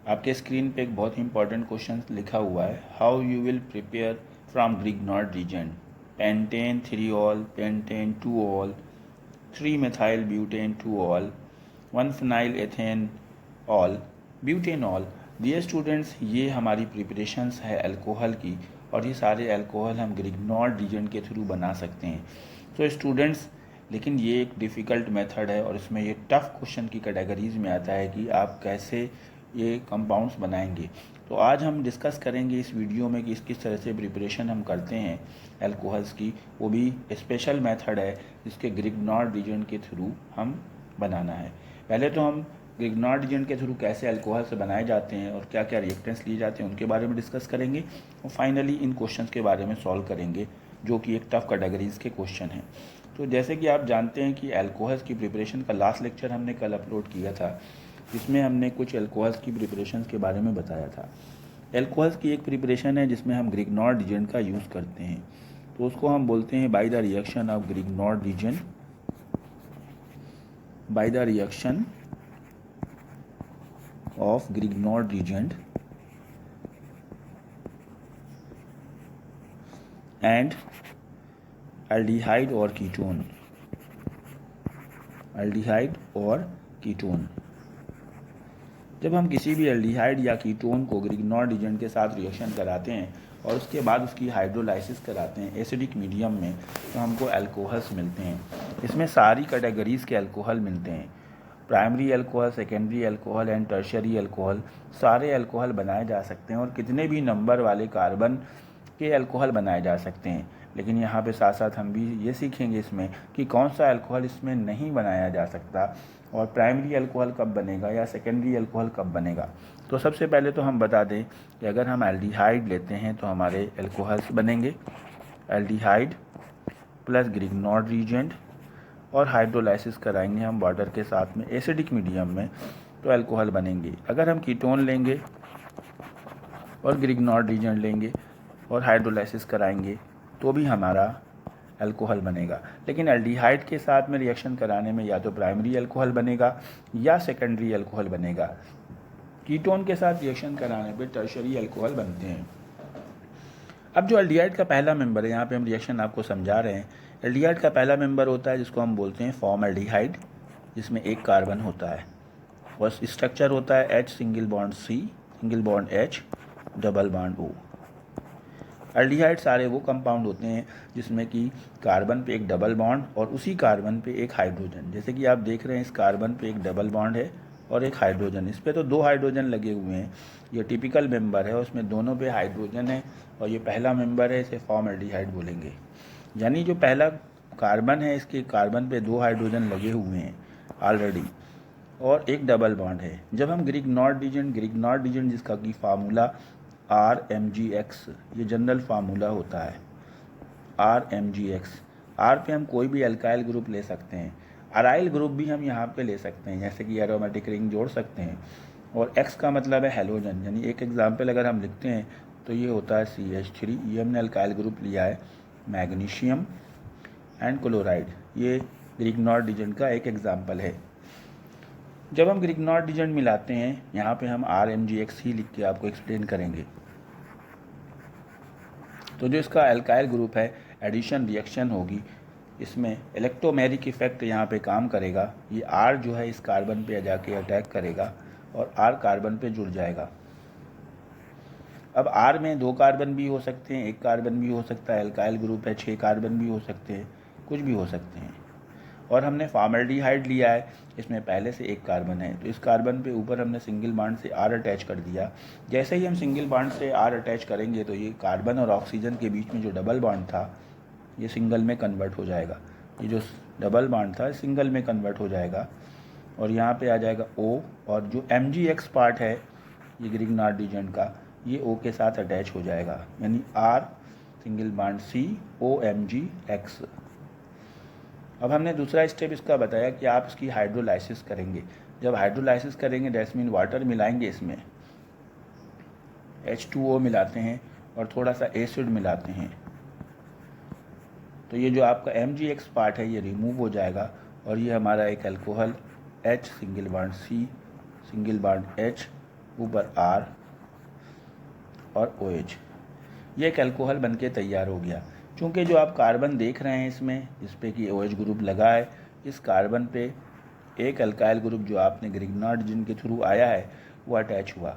आपके स्क्रीन पे एक बहुत ही इंपॉर्टेंट क्वेश्चन लिखा हुआ है, how you will prepare from Grignard reagent pentan 3 ol, pentan 2 ol, 3 methyl butane 2 ol, 1 phenyl ethane ol, butan ol. Dear students, ये हमारी प्रिपरेशंस है अल्कोहल की, और ये सारे अल्कोहल हम ग्रिग्नॉर्ड रीजन के थ्रू बना सकते हैं। तो स्टूडेंट्स, लेकिन ये एक डिफ़िकल्ट मेथड है और इसमें ये टफ़ क्वेश्चन की कैटेगरीज में आता है कि आप कैसे ये कंपाउंड्स बनाएंगे। तो आज हम डिस्कस करेंगे इस वीडियो में कि किस तरह से प्रिपरेशन हम करते हैं अल्कोहल्स की, वो भी स्पेशल मेथड है जिसके ग्रिग्नॉर्ड रीजन के थ्रू हम बनाना है। पहले तो हम ग्रिग्नॉर्ड रीजन के थ्रू कैसे अल्कोहल से बनाए जाते हैं और क्या क्या रिएक्टेंट्स लिए जाते हैं उनके बारे में डिस्कस करेंगे, और फाइनली इन क्वेश्चंस के बारे में सॉल्व करेंगे जो कि एक टफ कैटेगरीज के क्वेश्चन हैं। तो जैसे कि आप जानते हैं कि अल्कोहल्स की प्रिपरेशन का लास्ट लेक्चर हमने कल अपलोड किया था, जिसमें हमने कुछ अल्कोहल्स की प्रिपरेशन के बारे में बताया था। अल्कोहल्स की एक प्रिपरेशन है जिसमें हम ग्रिग्नॉर्ड रीजन का यूज़ करते हैं, तो उसको हम बोलते हैं by the reaction of Grignard reagent, by the reaction of Grignard reagent and aldehyde और कीटोन, एल्डिहाइड और कीटोन। जब हम किसी भी एल्डिहाइड या कीटोन को ग्रिग्नॉर्ड रीजन के साथ रिएक्शन कराते हैं और उसके बाद उसकी हाइड्रोलाइसिस कराते हैं एसिडिक मीडियम में, तो हमको अल्कोहल्स मिलते हैं। इसमें सारी कैटेगरीज़ के अल्कोहल मिलते हैं, primary alcohol, secondary alcohol and tertiary alcohol. सारे अल्कोहल बनाए जा सकते हैं और कितने भी नंबर वाले कार्बन के अल्कोहल बनाए जा सकते हैं। लेकिन यहाँ पे साथ साथ हम भी ये सीखेंगे इसमें कि कौन सा अल्कोहल इसमें नहीं बनाया जा सकता, और प्राइमरी अल्कोहल कब बनेगा या सेकेंडरी अल्कोहल कब बनेगा। तो सबसे पहले तो हम बता दें कि अगर हम एल्डिहाइड लेते हैं तो हमारे अल्कोहल्स बनेंगे एल्डिहाइड प्लस ग्रिग्नॉर्ड रीजेंट, और हाइड्रोलाइसिस कराएंगे हम वाटर के साथ में एसिडिक मीडियम में, तो अल्कोहल बनेंगे। अगर हम कीटोन लेंगे और ग्रिग्नॉर्ड रीजेंट लेंगे और हाइड्रोलाइसिस कराएंगे तो भी हमारा अल्कोहल बनेगा। लेकिन एल्डिहाइड के साथ में रिएक्शन कराने में या तो प्राइमरी अल्कोहल बनेगा या सेकेंडरी अल्कोहल बनेगा। कीटोन के साथ रिएक्शन कराने पे टर्शियरी अल्कोहल बनते हैं। अब जो एल्डिहाइड का पहला मेंबर है, यहाँ पे हम रिएक्शन आपको समझा रहे हैं। एल्डिहाइड का पहला मेंबर होता है जिसको हम बोलते हैं फॉर्मल्डिहाइड, जिसमें एक कार्बन होता है और स्ट्रक्चर होता है H single bond C single bond H double bond O। Aldehyde सारे वो कंपाउंड होते हैं जिसमें कि कार्बन पे एक डबल बॉन्ड और उसी कार्बन पे एक हाइड्रोजन, जैसे कि आप देख रहे हैं इस कार्बन पे एक डबल बॉन्ड है और एक हाइड्रोजन, इस पे तो 2 हाइड्रोजन लगे हुए हैं। ये टिपिकल मेंबर है, उसमें दोनों पे हाइड्रोजन है और ये पहला मेंबर है, इसे फॉर्मल्डिहाइड बोलेंगे। यानी जो पहला कार्बन है इसके कार्बन पे 2 हाइड्रोजन लगे हुए हैं ऑलरेडी और एक डबल बॉन्ड है। जब हम ग्रिग्नॉर्ड रीजन जिसका कि फार्मूला RMgX, ये जनरल फार्मूला होता है RMgX। R पे हम कोई भी अल्काइल ग्रुप ले सकते हैं, अराइल ग्रुप भी हम यहाँ पे ले सकते हैं, जैसे कि एरोमेटिक रिंग जोड़ सकते हैं, और X का मतलब है हेलोजन। यानी एक एग्जाम्पल अगर हम लिखते हैं तो ये होता है CH3, ये हमने अल्काइल ग्रुप लिया है मैग्नीशियम एंड क्लोराइड। ये ग्रिग्नॉर्ड रीजन का एक एग्जाम्पल है। जब हम ग्रिग्नॉर्ड रीजन मिलाते हैं, यहाँ पे हम RMgX ही लिख के आपको एक्सप्लेन करेंगे। तो जो इसका अल्काइल ग्रुप है, एडिशन रिएक्शन होगी, इसमें इलेक्ट्रोमेरिक इफेक्ट यहाँ पे काम करेगा। ये R जो है इस कार्बन पे जाके अटैक करेगा और R कार्बन पे जुड़ जाएगा। अब R में 2 कार्बन भी हो सकते हैं, 1 कार्बन भी हो सकता है, अल्काइल ग्रुप है 6 कार्बन भी हो सकते हैं, कुछ भी हो सकते हैं। और हमने फॉर्मल्डिहाइड लिया है, इसमें पहले से 1 कार्बन है, तो इस कार्बन पे ऊपर हमने सिंगल बॉन्ड से R अटैच कर दिया। जैसे ही हम सिंगल बॉन्ड से R अटैच करेंगे तो ये कार्बन और ऑक्सीजन के बीच में जो डबल बॉन्ड था ये सिंगल में कन्वर्ट हो जाएगा। ये जो डबल बॉन्ड था सिंगल में कन्वर्ट हो जाएगा और यहाँ पे आ जाएगा O, और जो MgX पार्ट है ये ग्रिग्नॉर्ड रीजन का, ये O के साथ अटैच हो जाएगा, यानी R single bond C OMgX। अब हमने दूसरा स्टेप इसका बताया कि आप इसकी हाइड्रोलाइसिस करेंगे। जब हाइड्रोलाइसिस करेंगे दैट्स मीन वाटर मिलाएंगे, इसमें H2O मिलाते हैं और थोड़ा सा एसिड मिलाते हैं, तो ये जो आपका MgX पार्ट है ये रिमूव हो जाएगा और ये हमारा एक alcohol H single bond C single bond H ऊपर R और OH, ये एक अल्कोहल बनके तैयार हो गया। चूँकि जो आप कार्बन देख रहे हैं इसमें, इस पे कि OH ग्रुप लगा है, इस कार्बन पे एक अल्काइल ग्रुप जो आपने ग्रिग्नॉर्ड के थ्रू आया है वो अटैच हुआ,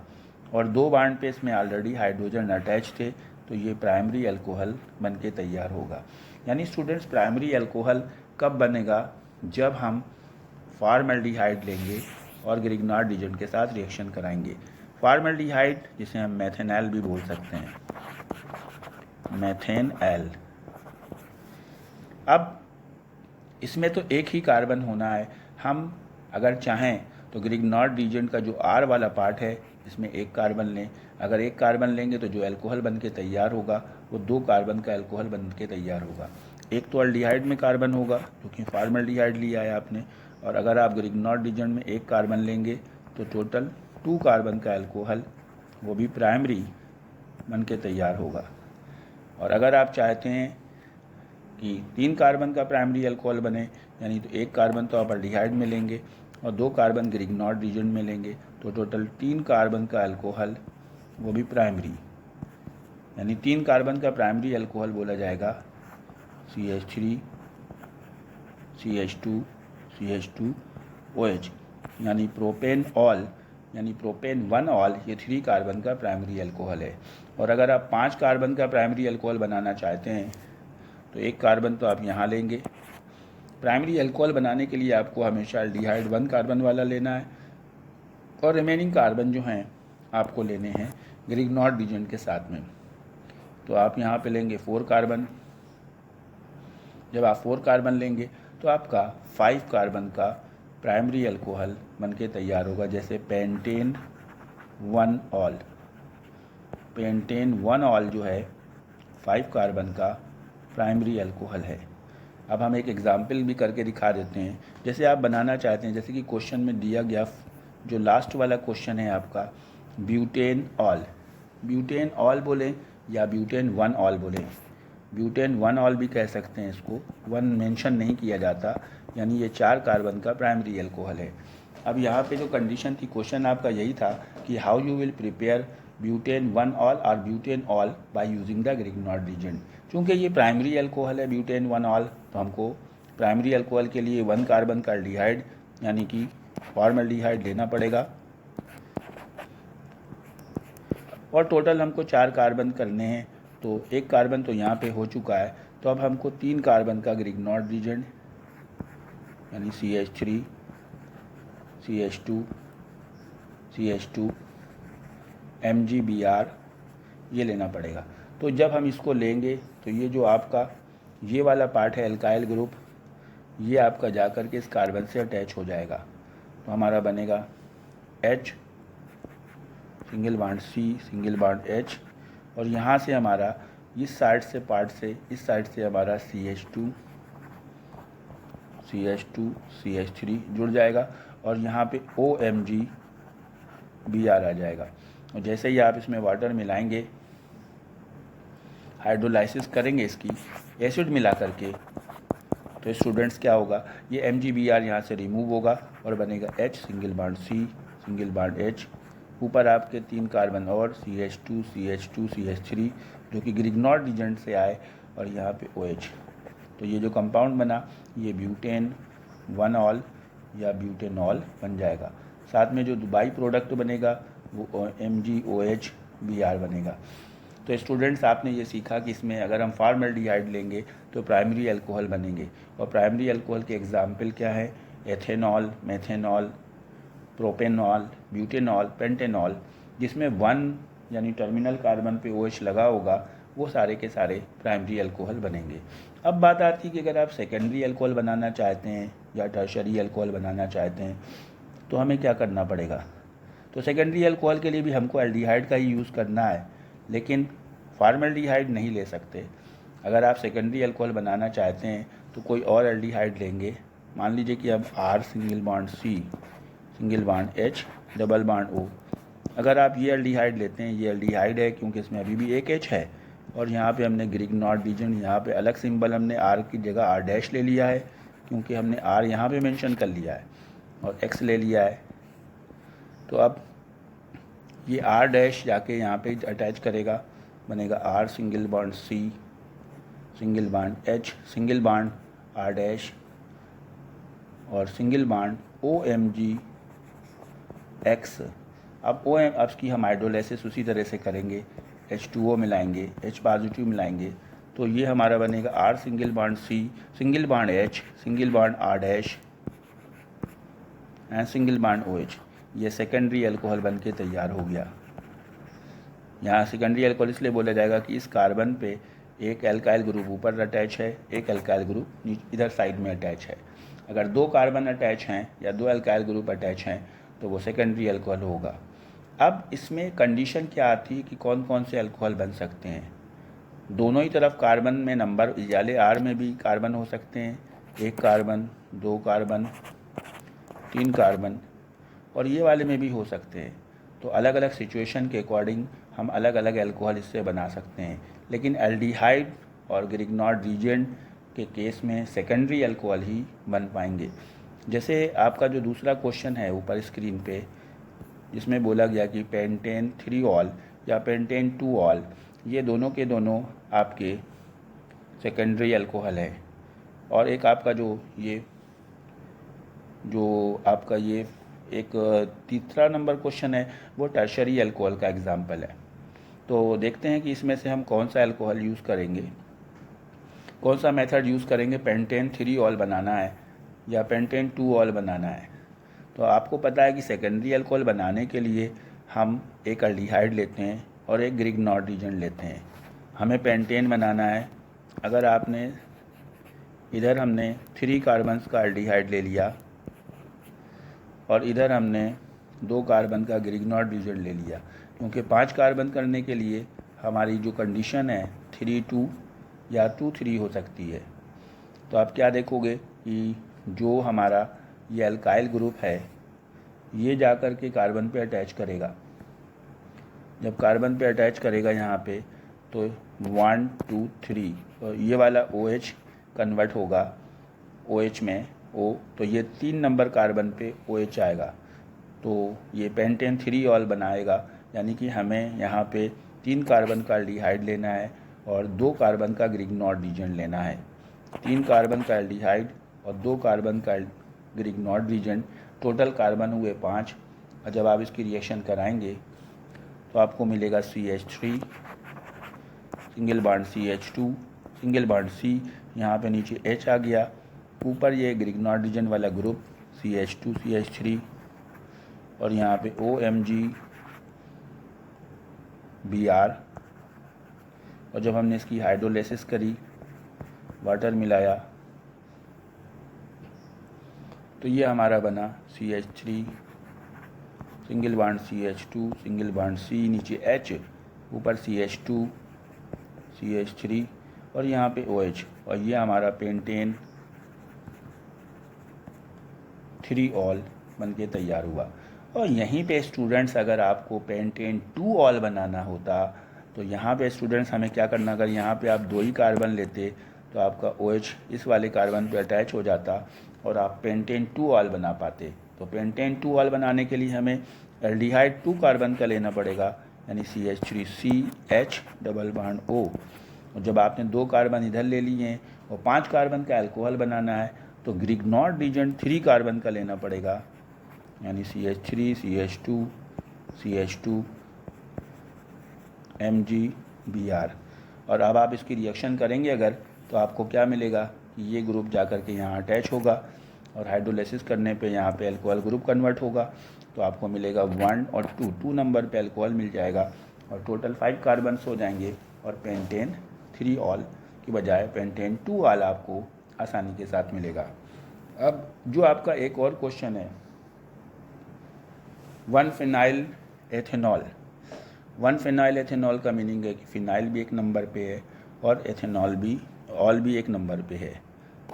और 2 बॉन्ड पे इसमें ऑलरेडी हाइड्रोजन अटैच थे, तो ये प्राइमरी अल्कोहल बनके तैयार होगा। यानी स्टूडेंट्स, प्राइमरी अल्कोहल कब बनेगा? जब हम फॉर्मल्डिहाइड लेंगे और ग्रिग्नॉर्ड रीजन के साथ रिएक्शन कराएंगे। फॉर्मल्डिहाइड, जिसे हम मेथेनॉल भी बोल सकते हैं, मेथेनॉल। अब इसमें तो एक ही कार्बन होना है। हम अगर चाहें तो ग्रिग्नॉर्ड रीजन का जो R वाला पार्ट है, इसमें एक कार्बन लें। अगर एक कार्बन लेंगे तो जो अल्कोहल बन के तैयार होगा वो 2 कार्बन का अल्कोहल बन के तैयार होगा। एक तो अल्डिहाइड में कार्बन होगा क्योंकि फॉर्मल्डिहाइड लिया है आपने, और अगर आप ग्रिग्नॉर्ड रीजन में एक कार्बन लेंगे तो टोटल 2 कार्बन का अल्कोहल, वो भी प्राइमरी, बन के तैयार होगा। और अगर आप चाहते हैं कि 3 कार्बन का प्राइमरी अल्कोहल बने, यानी तो एक कार्बन तो आप अल्डिहाइड में लेंगे और 2 कार्बन ग्रिग्नॉर्ड रीजन में लेंगे, तो टोटल 3 कार्बन का अल्कोहल, वो भी प्राइमरी, यानी 3 कार्बन का प्राइमरी अल्कोहल बोला जाएगा CH3 CH2 CH2 OH, यानी प्रोपेन ऑल, यानी प्रोपेन 1 ऑल, ये 3 कार्बन का प्राइमरी अल्कोहल है। और अगर आप 5 कार्बन का प्राइमरी अल्कोहल बनाना चाहते हैं तो एक कार्बन तो आप यहाँ लेंगे। प्राइमरी अल्कोहल बनाने के लिए आपको हमेशा अल्डिहाइड 1 कार्बन वाला लेना है, और रिमेनिंग कार्बन जो हैं आपको लेने हैं ग्रिग्नॉर्ड रीजन के साथ में। तो आप यहाँ पे लेंगे 4 कार्बन। जब आप 4 कार्बन लेंगे तो आपका 5 कार्बन का प्राइमरी अल्कोहल बनके तैयार होगा, जैसे पेंटेन 1 ऑल। पेंटेन 1 ऑल जो है 5 कार्बन का प्राइमरी अल्कोहल है। अब हम एक एग्जाम्पल भी करके दिखा देते हैं, जैसे आप बनाना चाहते हैं, जैसे कि क्वेश्चन में दिया गया जो लास्ट वाला क्वेश्चन है आपका, ब्यूटेन ऑल। ब्यूटेन ऑल बोले या ब्यूटेन 1 ऑल बोले, ब्यूटेन 1 ऑल भी कह सकते हैं इसको, 1 मेंशन नहीं किया जाता, यानी ये 4 कार्बन का प्राइमरी अल्कोहल है। अब यहाँ पे जो कंडीशन थी, क्वेश्चन आपका यही था कि how you will prepare butan 1 ol और butan ol by using the Grignard reagent. चूँकि ये प्राइमरी अल्कोहल है ब्यूटेन 1 ऑल, तो हमको प्राइमरी अल्कोहल के लिए 1 कार्बन का अल्डिहाइड यानी कि फॉर्मल्डिहाइड लेना पड़ेगा, और टोटल हमको 4 कार्बन करने हैं। तो एक कार्बन तो यहाँ पे हो चुका है, तो अब हमको 3 कार्बन का ग्रिग्नॉर्ड रीजन यानी CH3 CH2 CH2 MgBr ये लेना पड़ेगा। तो जब हम इसको लेंगे तो ये जो आपका ये वाला पार्ट है अल्काइल ग्रुप, ये आपका जा कर के इस कार्बन से अटैच हो जाएगा, तो हमारा बनेगा H single bond C single bond H, और यहाँ से हमारा इस साइड से पार्ट से इस साइड से हमारा CH2 CH3 जुड़ जाएगा, और यहाँ पे OMgBr आ जाएगा। और जैसे ही आप इसमें वाटर मिलाएंगे, हाइड्रोलाइसिस करेंगे इसकी एसिड मिला करके, तो स्टूडेंट्स क्या होगा, ये MgBr यहाँ से रिमूव होगा और बनेगा H single bond C single bond H, ऊपर आपके 3 कार्बन और CH2 CH2 CH3 जो कि ग्रिग्नॉर्ड रीजन से आए, और यहाँ पे OH। तो ये जो कंपाउंड बना ये ब्यूटेन 1 ऑल या ब्यूटेनॉल बन जाएगा। साथ में जो बाई प्रोडक्ट बनेगा वो MgOHBr बनेगा। तो स्टूडेंट्स, आपने ये सीखा कि इसमें अगर हम फॉर्मल्डिहाइड लेंगे तो प्राइमरी अल्कोहल बनेंगे, और प्राइमरी अल्कोहल के एग्जाम्पल क्या है, ethanol, methanol, propanol, butanol, pentanol, जिसमें 1 यानी टर्मिनल कार्बन पे OH लगा होगा, वो सारे के सारे प्राइमरी अल्कोहल बनेंगे। अब बात आती है कि अगर आप सेकेंडरी अल्कोहल बनाना चाहते हैं या टर्शरी अल्कोहल बनाना चाहते हैं तो हमें क्या करना पड़ेगा। तो सेकेंडरी अल्कोहल के लिए भी हमको एल्डिहाइड का ही यूज़ करना है, लेकिन फॉर्मल्डिहाइड नहीं ले सकते। अगर आप सेकेंडरी अल्कोहल बनाना चाहते हैं तो कोई और एल्डिहाइड लेंगे। मान लीजिए कि अब R single bond C single bond H double bond O, अगर आप ये एल्डिहाइड लेते हैं, ये एल्डिहाइड है क्योंकि इसमें अभी भी एक H है, और यहाँ पे हमने ग्रिग्नॉर्ड रीजन, यहाँ पे अलग सिंबल हमने R की जगह R डैश ले लिया है क्योंकि हमने R यहाँ पे मेंशन कर लिया है, और X ले लिया है। तो अब ये R डैश जाके यहाँ पे अटैच करेगा, बनेगा R single bond C single bond H single bond R dash और सिंगल बॉन्ड OMG X। अब इसकी हम हाइड्रोलाइसिस उसी तरह से करेंगे, H2O मिलाएंगे, H पॉजिटिव मिलाएंगे, तो ये हमारा बनेगा R single bond C single bond H single bond R dash and single bond OH। ये सेकेंडरी अल्कोहल बन के तैयार हो गया। यहाँ सेकेंडरी अल्कोहल इसलिए बोला जाएगा कि इस कार्बन पे एक एल्काइल ग्रुप ऊपर अटैच है, एक एल्काइल ग्रुप इधर साइड में अटैच है। अगर दो कार्बन अटैच हैं या दो एल्काइल ग्रुप अटैच हैं तो वो सेकेंडरी अल्कोहल होगा। अब इसमें कंडीशन क्या आती है कि कौन कौन से अल्कोहल बन सकते हैं। दोनों ही तरफ कार्बन में नंबर याले R में भी कार्बन हो सकते हैं, एक कार्बन, दो कार्बन, तीन कार्बन, और ये वाले में भी हो सकते हैं। तो अलग अलग सिचुएशन के अकॉर्डिंग हम अलग अलग अल्कोहल इससे बना सकते हैं। लेकिन एल्डिहाइड और ग्रिग्नॉर्ड रीजेंट के केस में सेकेंडरी अल्कोहल ही बन पाएंगे। जैसे आपका जो दूसरा क्वेश्चन है ऊपर स्क्रीन पे, जिसमें बोला गया कि पेंटेन 3 ऑल या पेंटेन 2 ऑल, ये दोनों के दोनों आपके सेकेंडरी अल्कोहल है। और एक आपका जो आपका ये एक तीसरा नंबर क्वेश्चन है वो टर्शरी अल्कोहल का एग्जाम्पल है। तो देखते हैं कि इसमें से हम कौन सा अल्कोहल यूज़ करेंगे, कौन सा मेथड यूज़ करेंगे, पेंटेन 3 ऑल बनाना है या पेंटेन 2 ऑल बनाना है। तो आपको पता है कि सेकेंडरी अल्कोहल बनाने के लिए हम एक एल्डिहाइड लेते हैं और एक ग्रिग्नॉर्ड रीजेंट लेते हैं। हमें पेंटेन बनाना है। अगर आपने इधर हमने 3 कार्बन्स का एल्डिहाइड ले लिया और इधर हमने 2 कार्बन का ग्रिग्नॉर्ड रीजेंट ले लिया, क्योंकि 5 कार्बन करने के लिए हमारी जो कंडीशन है 3-2 या 2-3 हो सकती है। तो आप क्या देखोगे कि जो हमारा ये अल्काइल ग्रुप है ये जा कर के कार्बन पे अटैच करेगा। जब कार्बन पे अटैच करेगा यहाँ पे तो 1 2 3 और ये वाला OH कन्वर्ट होगा OH में O, तो ये 3 नंबर कार्बन पे OH आएगा, तो ये पेंटेन 3 ऑल बनाएगा। यानी कि हमें यहाँ पे 3 कार्बन का एल्डिहाइड लेना है और 2 कार्बन का ग्रिग्नॉर्ड रीजेंट लेना है। 3 कार्बन का एल्डिहाइड और 2 कार्बन का ग्रिग्नॉर्ड रीजेंट, टोटल कार्बन हुए 5। और जब आप इसकी रिएक्शन कराएंगे तो आपको मिलेगा CH3 single bond CH2 single bond C, यहाँ पे नीचे H आ गया, ऊपर ये ग्रिग्नॉर्ड रीजेंट वाला ग्रुप CH2 CH3 और यहाँ पे OMG Br। और जब हमने इसकी हाइड्रोलाइसिस करी, वाटर मिलाया, तो ये हमारा बना CH3 single bond CH2 single bond C, नीचे H, ऊपर CH2 CH3 और यहाँ पे OH, और ये हमारा पेंटेन 3 ऑल बन के तैयार हुआ। और यहीं पे स्टूडेंट्स अगर आपको पेंटेन 2 ऑल बनाना होता तो यहाँ पे स्टूडेंट्स हमें क्या करना, अगर यहाँ पे आप 2 ही कार्बन लेते तो आपका OH इस वाले कार्बन पे अटैच हो जाता और आप पेंटेन 2 ऑल बना पाते। तो पेंटेन 2 ऑल बनाने के लिए हमें एल्डिहाइड 2 कार्बन का लेना पड़ेगा, यानी CH3CH डबल बॉन्ड O। और जब आपने 2 कार्बन इधर ले लिए हैं और 5 कार्बन का अल्कोहल बनाना है तो ग्रिग्नॉर्ड रीजेंट 3 कार्बन का लेना पड़ेगा, यानी CH3 CH2 CH2 MgBr। और अब आप इसकी रिएक्शन करेंगे अगर, तो आपको क्या मिलेगा कि ये ग्रुप जा कर के यहाँ अटैच होगा और हाइड्रोलाइसिस करने पे यहाँ पे अल्कोहल ग्रुप कन्वर्ट होगा, तो आपको मिलेगा 1 और 2 नंबर पे अल्कोहल मिल जाएगा और टोटल 5 कार्बन्स हो जाएंगे और पेंटेन 3 ऑल की बजाय पेंटेन 2 ऑल आपको आसानी के साथ मिलेगा। अब जो आपका एक और क्वेश्चन है 1 फिनाइल एथेनॉल। 1 फिनाइल एथेनॉल का मीनिंग है कि फिनाइल भी एक नंबर पे है और एथेनॉल भी, ऑल भी एक नंबर पे है।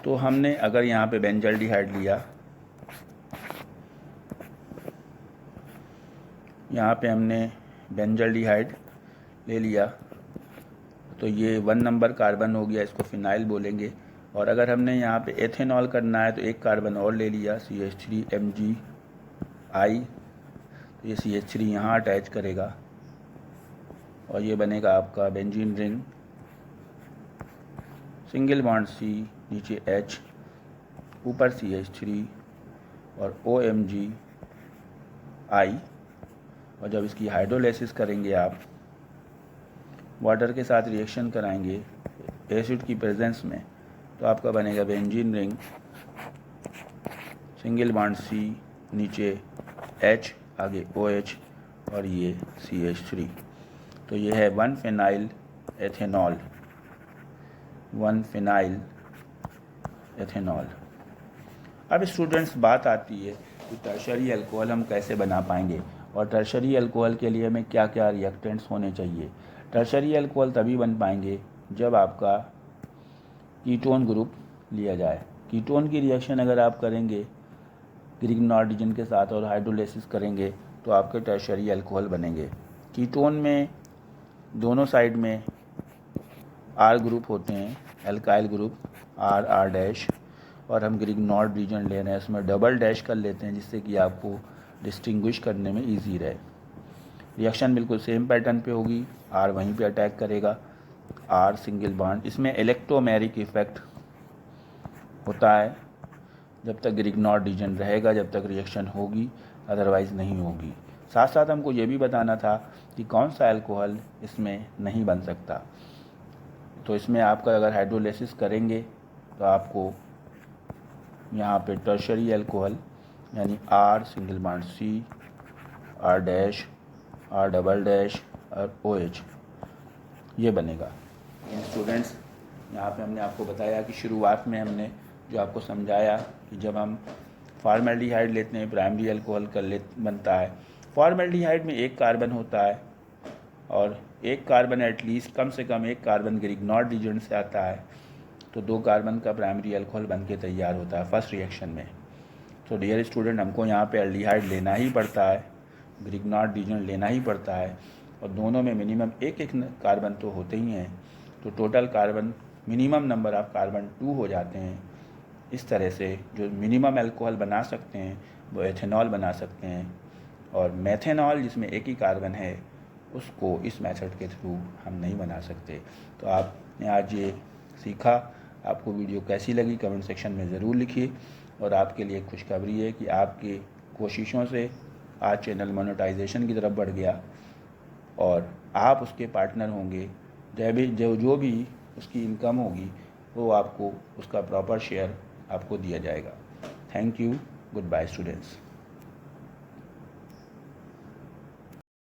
तो हमने अगर यहाँ पे बेंजल्डिहाइड लिया, यहाँ पे हमने बेंजल्डिहाइड ले लिया तो ये 1 नंबर कार्बन हो गया, इसको फिनाइल बोलेंगे। और अगर हमने यहाँ पे एथेनॉल करना है तो एक कार्बन और ले लिया CH3MgI, ये CH3 यहाँ अटैच करेगा और ये बनेगा आपका benzene ring, single bond C, नीचे H, ऊपर CH3 और OMG I। और जब इसकी हाइड्रोलाइसिस करेंगे आप, वाटर के साथ रिएक्शन कराएंगे एसिड की प्रेजेंस में, तो आपका बनेगा benzene ring, single bond C, नीचे H, आगे OH और ये CH3। तो ये है 1-फेनाइल एथेनॉल, 1-फेनाइल एथेनॉल। अब स्टूडेंट्स बात आती है कि टर्शरी अल्कोहल हम कैसे बना पाएंगे और टर्शरी अल्कोहल के लिए हमें क्या क्या रिएक्टेंट्स होने चाहिए। टर्शरी अल्कोहल तभी बन पाएंगे जब आपका कीटोन ग्रुप लिया जाए। कीटोन की रिएक्शन अगर आप करेंगे ग्रिग्नॉर्डिजन के साथ और हाइड्रोलाइसिस करेंगे तो आपके टर्शरी अल्कोहल बनेंगे। कीटोन में दोनों साइड में R ग्रुप होते हैं, एल्काइल ग्रुप R और हम ग्रिग्नॉर्ड रीजन ले रहे हैं, उसमें डबल डैश कर लेते हैं जिससे कि आपको डिस्टिंग्विश करने में इजी रहे। रिएक्शन बिल्कुल सेम पैटर्न पे होगी, R वहीं पे अटैक करेगा, R सिंगल बॉन्ड। इसमें इलेक्ट्रोमेरिक इफेक्ट होता है, जब तक ग्रिग्नॉर्ड रीजन रहेगा जब तक रिएक्शन होगी, अदरवाइज़ नहीं होगी। साथ साथ हमको ये भी बताना था कि कौन सा अल्कोहल इसमें नहीं बन सकता। तो इसमें आपका अगर हाइड्रोलाइसिस करेंगे तो आपको यहाँ पे टर्शरी अल्कोहल यानी R single bond C, R' R double dash और OH ये बनेगा। स्टूडेंट्स, यहाँ पे हमने आपको बताया कि शुरुआत में हमने जो आपको समझाया कि जब हम फॉर्मेल्डिहाइड लेते हैं प्राइमरी अल्कोहल बनता है। फॉर्मेल्डिहाइड में एक कार्बन होता है और एक कार्बन एटलीस्ट कम से कम एक कार्बन ग्रिग्नॉर्ड रीजन से आता है, तो 2 कार्बन का प्राइमरी अल्कोहल बन के तैयार होता है फर्स्ट रिएक्शन में। तो डियर स्टूडेंट, हमको यहाँ पे एल्डिहाइड लेना ही पड़ता है, ग्रिग्नॉर्ड रीजन लेना ही पड़ता है और दोनों में मिनिमम एक एक कार्बन तो होते ही हैं, तो total carbon minimum number of carbon 2 हो जाते हैं। इस तरह से जो मिनिमम अल्कोहल बना सकते हैं वो एथेनॉल बना सकते हैं, और मेथेनॉल जिसमें एक ही कार्बन है उसको इस मेथड के थ्रू हम नहीं बना सकते। तो आपने आज ये सीखा। आपको वीडियो कैसी लगी कमेंट सेक्शन में ज़रूर लिखिए। और आपके लिए खुशखबरी है कि आपकी कोशिशों से आज चैनल मोनेटाइजेशन की तरफ बढ़ गया और आप उसके पार्टनर होंगे। जो भी उसकी इनकम होगी वो आपको उसका प्रॉपर शेयर आपको दिया जाएगा। Thank you. Goodbye students.